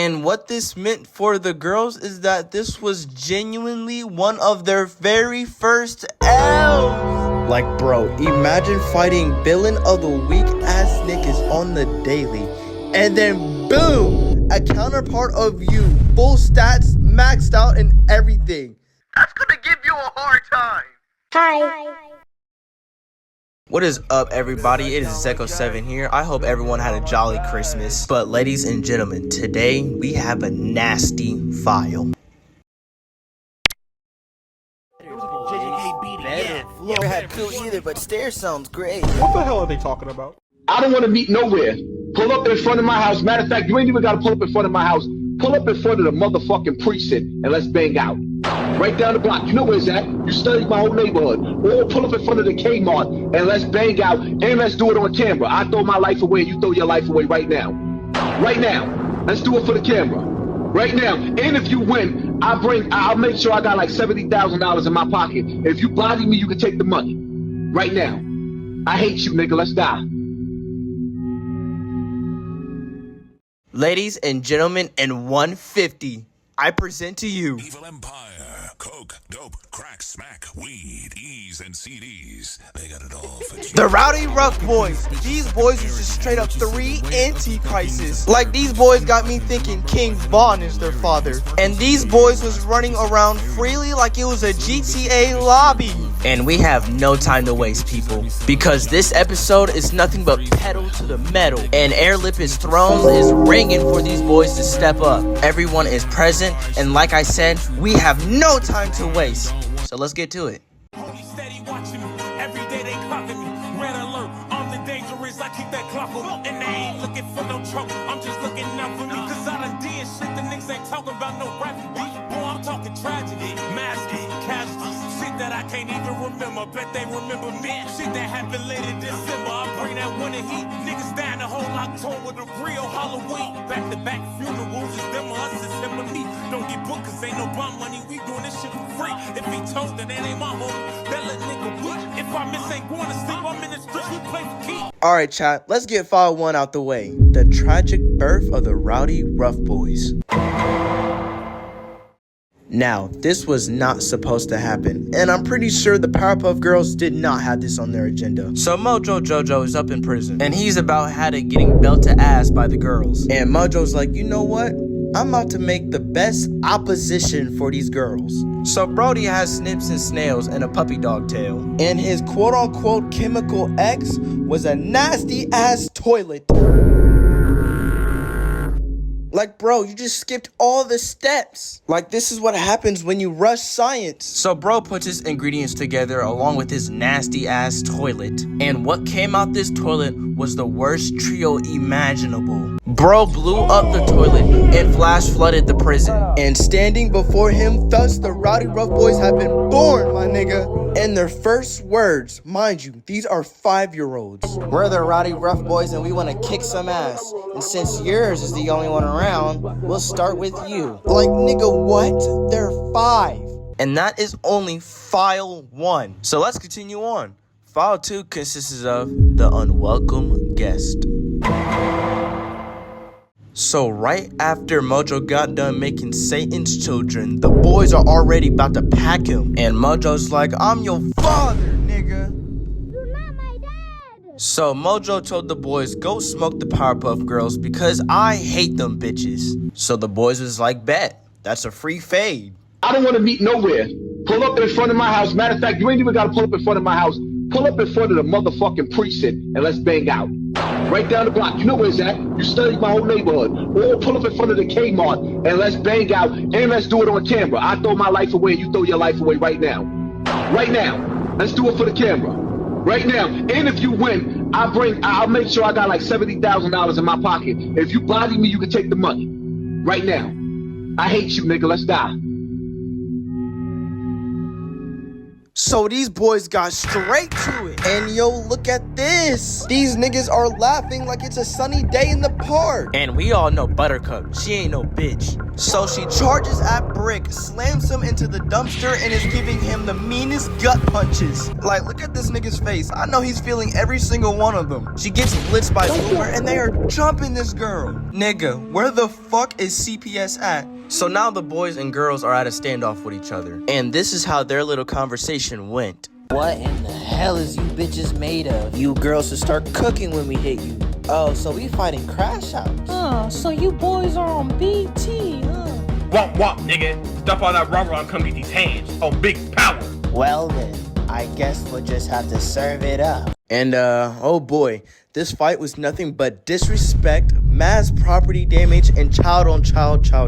And what this meant for the girls is that this was genuinely one of their very first L's. Like, bro, imagine fighting villain of the week ass niggas on the daily, and then boom, a counterpart of you, full stats, maxed out and everything. That's gonna give you a hard time. Hi. What is up, everybody? It is Zeko7 here. I hope everyone had a jolly Christmas. But ladies and gentlemen, today we have a nasty file. Never had cool either, but stairs sounds great. What the hell are they talking about? I don't want to meet nowhere. Pull up in front of my house. Matter of fact, you ain't even got to pull up in front of my house. Pull up in front of the motherfucking precinct and let's bang out. Right down the block. You know where it's at. You study my whole neighborhood. Or pull up in front of the Kmart and let's bang out and let's do it on camera. I throw my life away and you throw your life away right now. Right now. Let's do it for the camera. Right now. And if you win, I'll make sure I got like $70,000 in my pocket. If you body me, you can take the money. Right now. I hate you, nigga. Let's die. Ladies and gentlemen, in 150, I present to you Evil Empire, coke, dope, crack, smack, weed, E's and CDs. They got it all for you. the Rowdy Ruff boys. These boys was just straight up 3 antichrists. Like, these boys got me thinking King Von is their father. And these boys was running around freely like it was a GTA lobby. And we have no time to waste, people, because this episode is nothing but pedal to the metal. And Airlip's throne is ringing for these boys to step up. Everyone is present, and like I said, we have no time to waste. So let's get to it. Steady watching me. Every day they clocking me. Red alert, I'm the dangerous. I keep that clock on. And they ain't looking for no trouble. I'm just looking out for me. Cause I done did shit the niggas ain't talking about no rap beef. Boy, I'm talking tragedy. Masks, casualties. Shit that I can't even remember. Bet they remember me. Shit that happened later December. I bring that winter heat. Niggas dying the whole October with a real Halloween. Back to back funerals. It's them or us, it's him or me. Don't get booked cause ain't no bum money. We doing this shit for free. If he told that ain't my home, that let nigga weak. If I miss ain't going to sleep, I'm in the streets, we play for keep. Alright, chat, let's get file 1 out the way. The tragic birth of the Rowdy Ruff boys. Now, this was not supposed to happen, and I'm pretty sure the Powerpuff Girls did not have this on their agenda. So Mojo Jojo is up in prison, and he's about had it getting belted ass by the girls. And Mojo's like, you know what? I'm about to make the best opposition for these girls. So Brody has Snips and Snails and a puppy dog tail. And his quote-unquote chemical X was a nasty-ass toilet. Like, bro, you just skipped all the steps. Like, this is what happens when you rush science. So bro puts his ingredients together along with his nasty-ass toilet. And what came out this toilet was the worst trio imaginable. Bro blew up the toilet and flash flooded the prison. And standing before him, thus the Rowdy Ruff boys have been born, my nigga. And their first words, mind you, these are 5-year-olds. We're the Rowdy Ruff boys and we want to kick some ass. And since yours is the only one around, we'll start with you. Like, nigga, what? They're 5. And that is only file 1. So let's continue on. File 2 consists of the unwelcome guest. So right after Mojo got done making Satan's children, the boys are already about to pack him. And Mojo's like, I'm your father, nigga. You're not my dad. So Mojo told the boys, go smoke the Powerpuff Girls because I hate them bitches. So the boys was like, bet, that's a free fade. I don't want to meet nowhere. Pull up in front of my house. Matter of fact, you ain't even got to pull up in front of my house. Pull up in front of the motherfucking precinct and let's bang out. Right down the block. You know where it's at. You study my whole neighborhood. Or pull up in front of the Kmart and let's bang out and let's do it on camera. I throw my life away and you throw your life away right now. Right now. Let's do it for the camera. Right now. And if you win, I'll make sure I got like $70,000 in my pocket. If you body me, you can take the money. Right now. I hate you, nigga. Let's die. So these boys got straight to it. And yo, look at this. These niggas are laughing like it's a sunny day in the park. And we all know Buttercup, she ain't no bitch. So she charges at Brick, slams him into the dumpster, and is giving him the meanest gut punches. Like, look at this nigga's face. I know he's feeling every single one of them. She gets blitzed by Boomer, and they are jumping this girl. Nigga, where the fuck is CPS at? So now the boys and girls are at a standoff with each other. And this is how their little conversation went. What in the hell is you bitches made of? You girls should start cooking when we hit you. Oh, so we fighting crash outs. So you boys are on BT, Womp womp, nigga. Stop all that rubber and come get these hands. On big power. Well then, I guess we'll just have to serve it up. And oh boy, this fight was nothing but disrespect, mass property damage, and child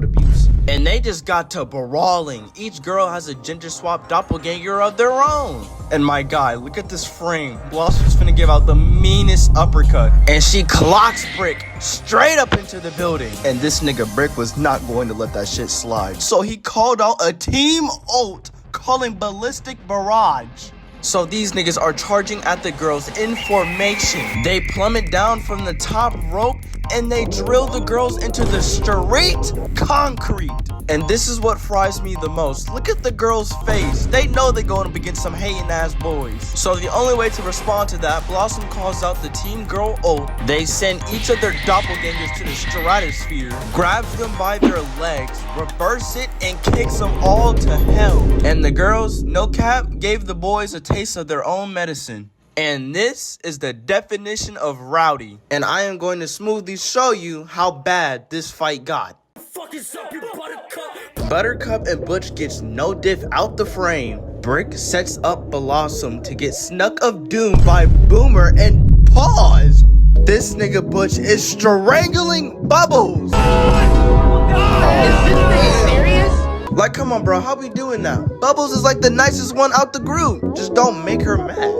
abuse. And they just got to brawling. Each girl has a gender swap doppelganger of their own. And my guy, look at this frame. Blossom's finna give out the meanest uppercut. And she clocks Brick straight up into the building. And this nigga Brick was not going to let that shit slide. So he called out a team ult, calling ballistic barrage. So these niggas are charging at the girls in formation. They plummet down from the top rope and they drill the girls into the straight concrete. And this is what fries me the most. Look at the girls' face. They know they're going up against some hating ass boys. So the only way to respond to that, Blossom calls out the team girl ult. They send each of their doppelgangers to the stratosphere, grabs them by their legs, reverse it, and kicks them all to hell. And the girls, no cap, gave the boys a taste of their own medicine. And this is the definition of rowdy. And I am going to smoothly show you how bad this fight got. Buttercup and Butch gets no diff out the frame. Brick sets up Blossom to get snuck of doom by Boomer and pause. This nigga Butch is strangling Bubbles. Is this thing serious? Like, come on, bro, how we doing now? Bubbles is like the nicest one out the group. Just don't make her mad.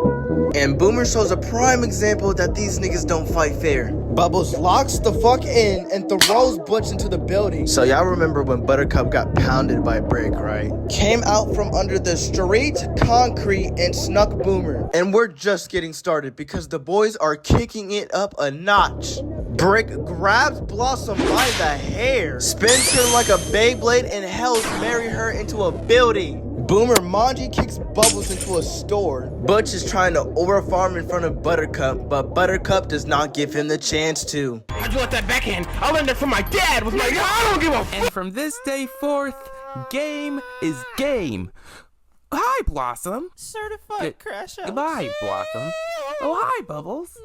And Boomer shows a prime example that these niggas don't fight fair. Bubbles locks the fuck in and throws Butch into the building. So y'all remember when Buttercup got pounded by Brick, right? Came out from under the straight concrete and snuck Boomer. And we're just getting started because the boys are kicking it up a notch. Brick grabs Blossom by the hair, spins her like a Beyblade, and Hells marry her into a building. Boomer Manji kicks Bubbles into a store. Butch is trying to overfarm in front of Buttercup, but Buttercup does not give him the chance to. How'd you let that backhand? I learned that from my dad with my... I don't give a And from this day forth, game is game. Hi, Blossom. Certified crash out. Goodbye, Blossom. Oh, hi, Bubbles.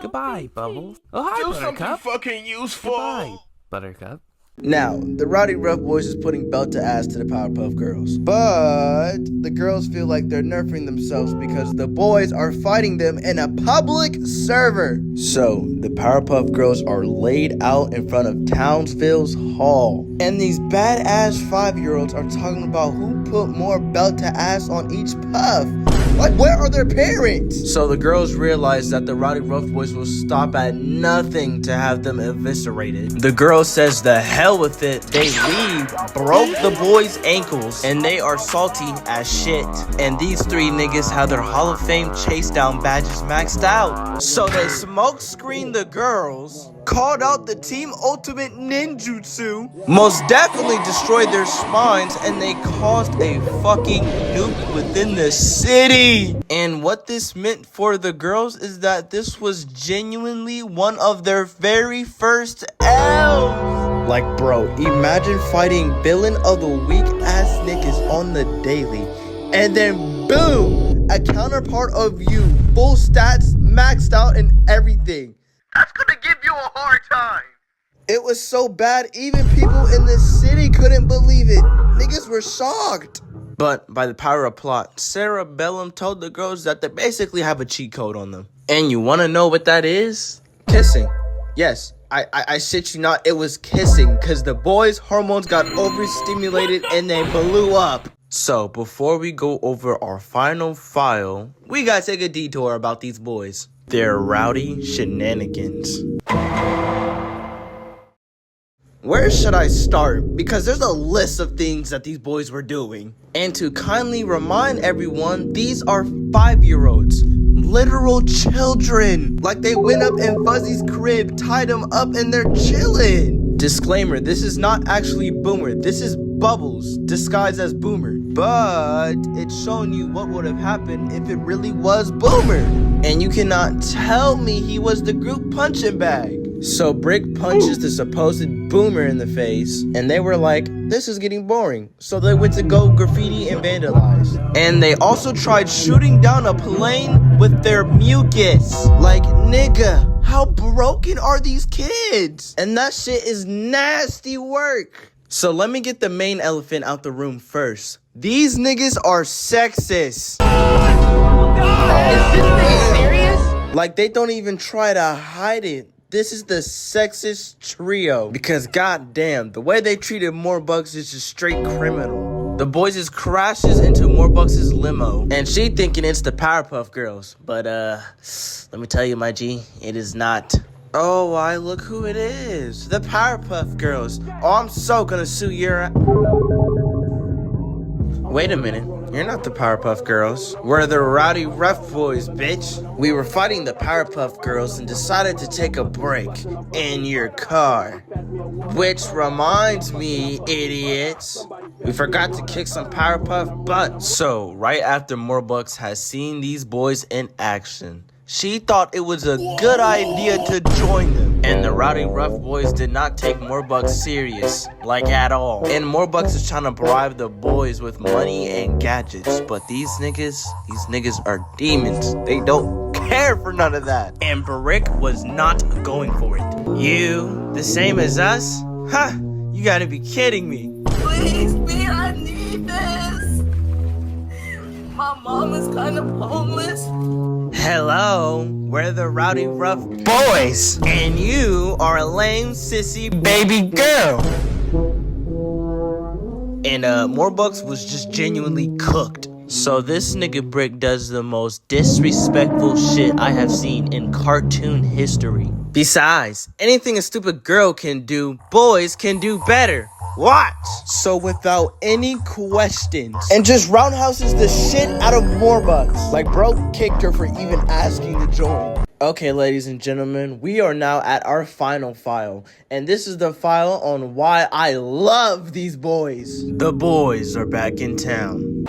Goodbye, Bubbles. Oh, hi, do something Buttercup. fucking useful. Goodbye, Buttercup. Now, the Rowdy Ruff boys is putting belt to ass to the Powerpuff Girls. But the girls feel like they're nerfing themselves because the boys are fighting them in a public server. So, the Powerpuff Girls are laid out in front of Townsville's hall. And these badass 5-year-olds are talking about who put more belt to ass on each puff. Like, where are their parents? So the girls realize that the Rowdy Ruff boys will stop at nothing to have them eviscerated. The girl says the hell with it. They leave, broke the boys' ankles, and they are salty as shit. And these 3 niggas have their Hall of Fame chase down badges maxed out. So they smoke screened the girls, called out the Team Ultimate Ninjutsu, most definitely destroyed their spines, and they caused a fucking nuke within the city. And what this meant for the girls is that this was genuinely one of their very first L's. Like, bro, imagine fighting villain of the week ass niggas on the daily, and then boom, a counterpart of you, full stats, maxed out, and everything. That's gonna give you a hard time. It was so bad, even people in the city couldn't believe it. Niggas were shocked. But by the power of plot, Sarah Bellum told the girls that they basically have a cheat code on them. And you wanna know what that is? Kissing. Yes, I shit you not, it was kissing, cause the boys' hormones got overstimulated and they blew up. So before we go over our final file, we gotta take a detour about these boys. Their rowdy shenanigans. Where should I start? Because there's a list of things that these boys were doing. And to kindly remind everyone, these are 5-year-olds. Literal children. Like they went up in Fuzzy's crib, tied him up, and they're chilling. Disclaimer, this is not actually Boomer. This is Bubbles, disguised as Boomer. But it's showing you what would have happened if it really was Boomer. And you cannot tell me he was the group punching bag. So Brick punches the supposed Boomer in the face, and they were like, this is getting boring. So they went to go graffiti and vandalize. And they also tried shooting down a plane with their mucus. Like, nigga, how broken are these kids? And that shit is nasty work. So let me get the main elephant out the room first. These niggas are sexist. Is this thing serious? Like, they don't even try to hide it. This is the sexist trio. Because goddamn, the way they treated Morbucks is just straight criminal. The boys just crashes into Morbucks' limo. And she thinking it's the Powerpuff Girls. But let me tell you, my G, it is not. Oh, why, look who it is. The Powerpuff Girls. Oh, I'm so gonna sue your... Wait a minute. You're not the Powerpuff Girls. We're the Rowdy Ruff boys, bitch. We were fighting the Powerpuff Girls and decided to take a break in your car. Which reminds me, idiots, we forgot to kick some Powerpuff butt. So, right after Morbucks has seen these boys in action, she thought it was a good idea to join them. And the Rowdy Ruff boys did not take Morbucks serious, like at all. And Morbucks is trying to bribe the boys with money and gadgets. But these niggas are demons. They don't care for none of that. And Brick was not going for it. You, the same as us? Huh, you gotta be kidding me. Please, me, I need this. My mom is kind of homeless. Hello, we're the Rowdy Ruff boys, and you are a lame sissy baby girl. And Morbucks was just genuinely cooked. So this nigga Brick does the most disrespectful shit I have seen in cartoon history. Besides, anything a stupid girl can do, boys can do better. Watch! So without any questions, and just roundhouses the shit out of Morbucks. Like, bro kicked her for even asking to join. Okay, ladies and gentlemen, we are now at our final file. And this is the file on why I love these boys. The boys are back in town.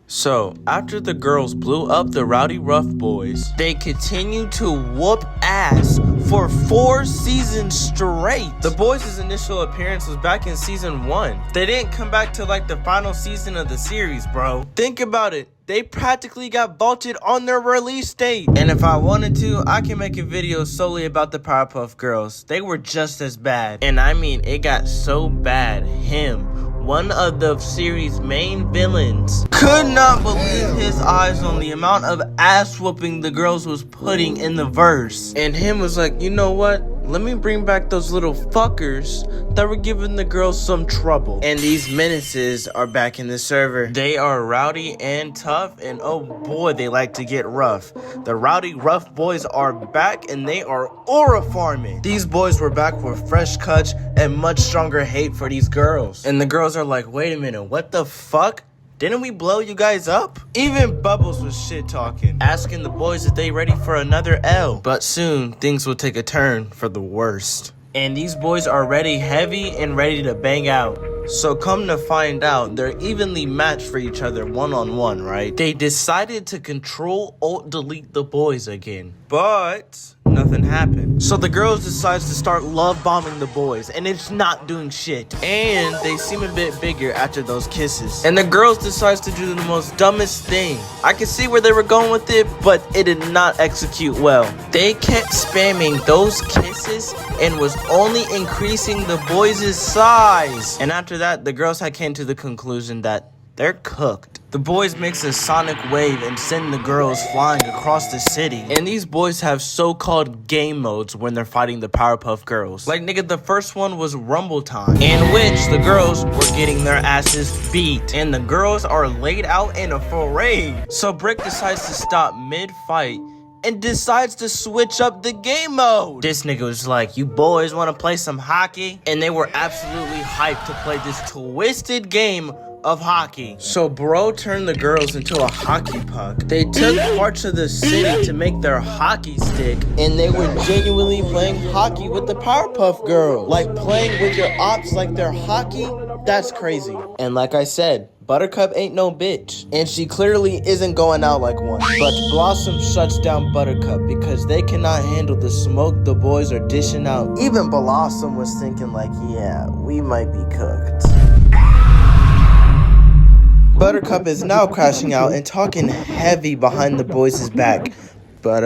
So, after the girls blew up the Rowdy Ruff boys, they continued to whoop ass for 4 seasons straight. The boys' initial appearance was back in season 1. They didn't come back to like the final season of the series, bro. Think about it. They practically got vaulted on their release date. And if I wanted to, I can make a video solely about the Powerpuff Girls. They were just as bad. And I mean, it got so bad. One of the series' main villains, could not believe his eyes on the amount of ass whooping the girls was putting in the verse. And him was like, you know what? Let me bring back those little fuckers that were giving the girls some trouble. And these menaces are back in the server. They are rowdy and tough, and oh boy, they like to get rough. The Rowdy Ruff boys are back, and they are aura farming. These boys were back with fresh cuts and much stronger hate for these girls. And the girls are like, wait a minute, what the fuck? Didn't we blow you guys up? Even Bubbles was shit talking, asking the boys if they ready for another L. But soon, things will take a turn for the worst. And these boys are ready heavy and ready to bang out. So come to find out, they're evenly matched for each other one-on-one, right? They decided to Control-Alt-Delete the boys again. But nothing happened. So the girls decides to start love bombing the boys, and it's not doing shit. And they seem a bit bigger after those kisses. And the girls decides to do the most dumbest thing. I can see where they were going with it, but it did not execute well. They kept spamming those kisses and was only increasing the boys' size. And after that, the girls had came to the conclusion that they're cooked. The boys makes a sonic wave and send the girls flying across the city. And these boys have so-called game modes when they're fighting the Powerpuff Girls. Like, nigga, the first one was Rumble Time, in which the girls were getting their asses beat. And the girls are laid out in a parade. So Brick decides to stop mid-fight and decides to switch up the game mode. This nigga was like, you boys want to play some hockey? And they were absolutely hyped to play this twisted game of hockey. So bro turned the girls into a hockey puck. They took parts of the city to make their hockey stick, and they were genuinely playing hockey with the Powerpuff Girls. Like playing with your ops like they're hockey? That's crazy. And like I said, Buttercup ain't no bitch, and she clearly isn't going out like one. But Blossom shuts down Buttercup because they cannot handle the smoke the boys are dishing out. Even Blossom was thinking like, yeah, we might be cooked. Buttercup is now crashing out and talking heavy behind the boys' back. But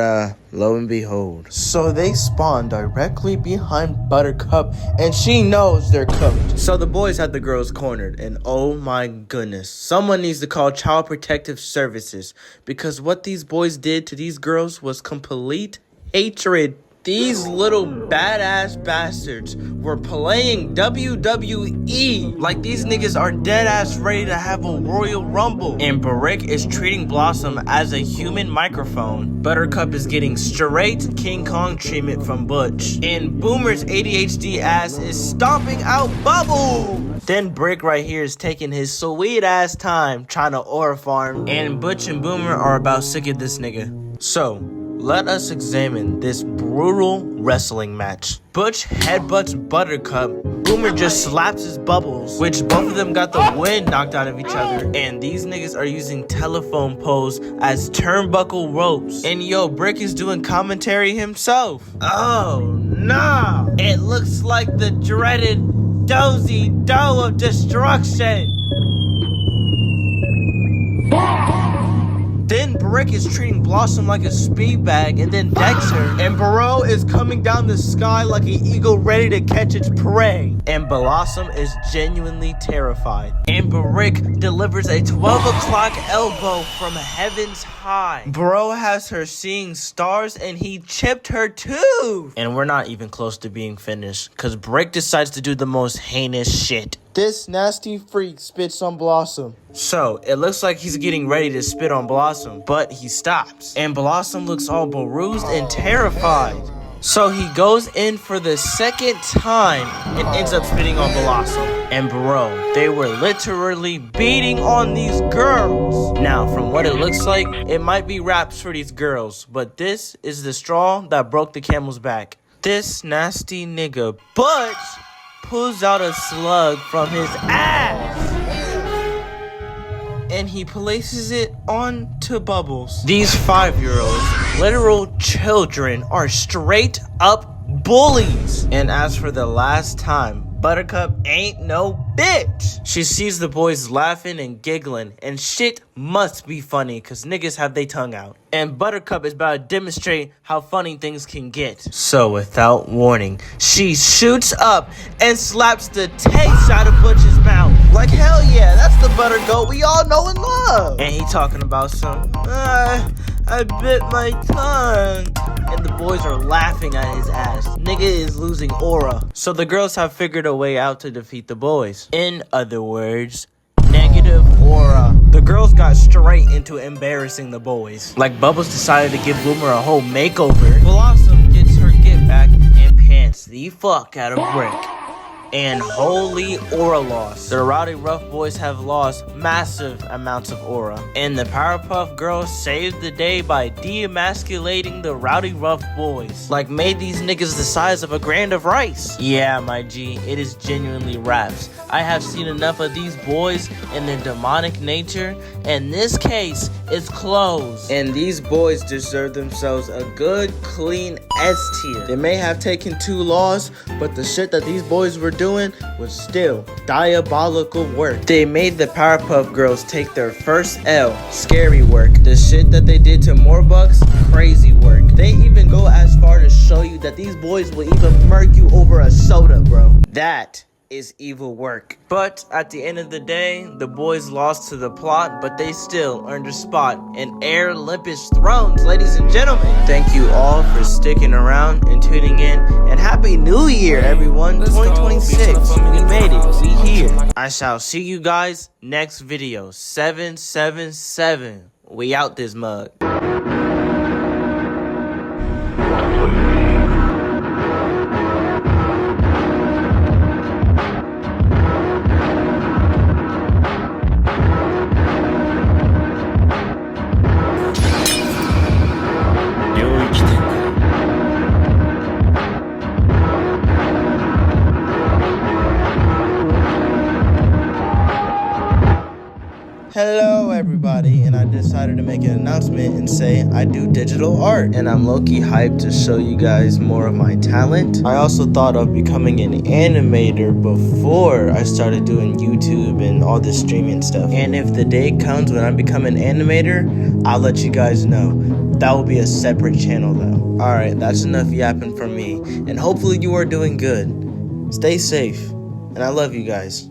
lo and behold. So they spawn directly behind Buttercup, and she knows they're cooked. So the boys had the girls cornered, and oh my goodness. Someone needs to call Child Protective Services, because what these boys did to these girls was complete hatred. These little badass bastards were playing WWE. Like these niggas are dead ass ready to have a Royal Rumble. And Brick is treating Blossom as a human microphone. Buttercup is getting straight King Kong treatment from Butch. And Boomer's ADHD ass is stomping out Bubble. Then Brick right here is taking his sweet ass time trying to aura farm. And Butch and Boomer are about sick of this nigga. So let us examine this brutal wrestling match. Butch headbutts Buttercup. Boomer just slaps his Bubbles, which both of them got the wind knocked out of each other. And these niggas are using telephone poles as turnbuckle ropes. And yo, Brick is doing commentary himself. Oh, no. It looks like the dreaded Dozy Doe of Destruction. Then Brick is treating Blossom like a speed bag and then decks her. And Bro is coming down the sky like an eagle ready to catch its prey. And Blossom is genuinely terrified. And Brick delivers a 12 o'clock elbow from heaven's high. Bro has her seeing stars and he chipped her tooth. And we're not even close to being finished, because Brick decides to do the most heinous shit. This nasty freak spits on Blossom. So, it looks like he's getting ready to spit on Blossom, but he stops. And Blossom looks all bruised and terrified. So he goes in for the second time and ends up spitting on Blossom. And bro, they were literally beating on these girls. Now, from what it looks like, it might be raps for these girls, but this is the straw that broke the camel's back. This nasty nigga Butch pulls out a slug from his ass and he places it onto Bubbles. These 5-year-olds, literal children, are straight up bullies. And as for the last time, Buttercup ain't no bitch. She sees the boys laughing and giggling, and shit must be funny because niggas have their tongue out. And Buttercup is about to demonstrate how funny things can get. So without warning, she shoots up and slaps the taste out of Butch's mouth. Like hell yeah, that's the butter goat we all know and love. And he talking about some, I bit my tongue. And the boys are laughing at his ass. Nigga is losing aura. So the girls have figured a way out to defeat the boys. In other words, negative aura. The girls got straight into embarrassing the boys. Like Bubbles decided to give Boomer a whole makeover. Blossom gets her get back and pants the fuck out of Brick. And holy aura loss. The Rowdy Ruff boys have lost massive amounts of aura. And the Powerpuff Girls saved the day by de-emasculating the Rowdy Ruff boys. Like made these niggas the size of a grain of rice. Yeah, my G, it is genuinely raps. I have seen enough of these boys and their demonic nature, and this case is closed. And these boys deserve themselves a good, clean S tier. They may have taken 2 laws, but the shit that these boys were doing was still diabolical work. They made the Powerpuff Girls take their first L, scary work. The shit that they did to Morbucks, crazy work. They even go as far to show you that these boys will even murk you over a soda, bro. That is evil work. But at the end of the day, the boys lost to the plot, but they still earned a spot in Air Olympus thrones, ladies and gentlemen. Thank you all for sticking around and tuning in, and Happy New Year, everyone. 2026, we made it, we here. I shall see you guys next video. 777, we out this mug. Hello everybody, and I decided to make an announcement and say I do digital art, and I'm low-key hyped to show you guys more of my talent. I also thought of becoming an animator before I started doing YouTube and all this streaming stuff, and if the day comes when I become an animator, I'll let you guys know. That will be a separate channel though. Alright, that's enough yapping from me, and hopefully you are doing good. Stay safe, and I love you guys.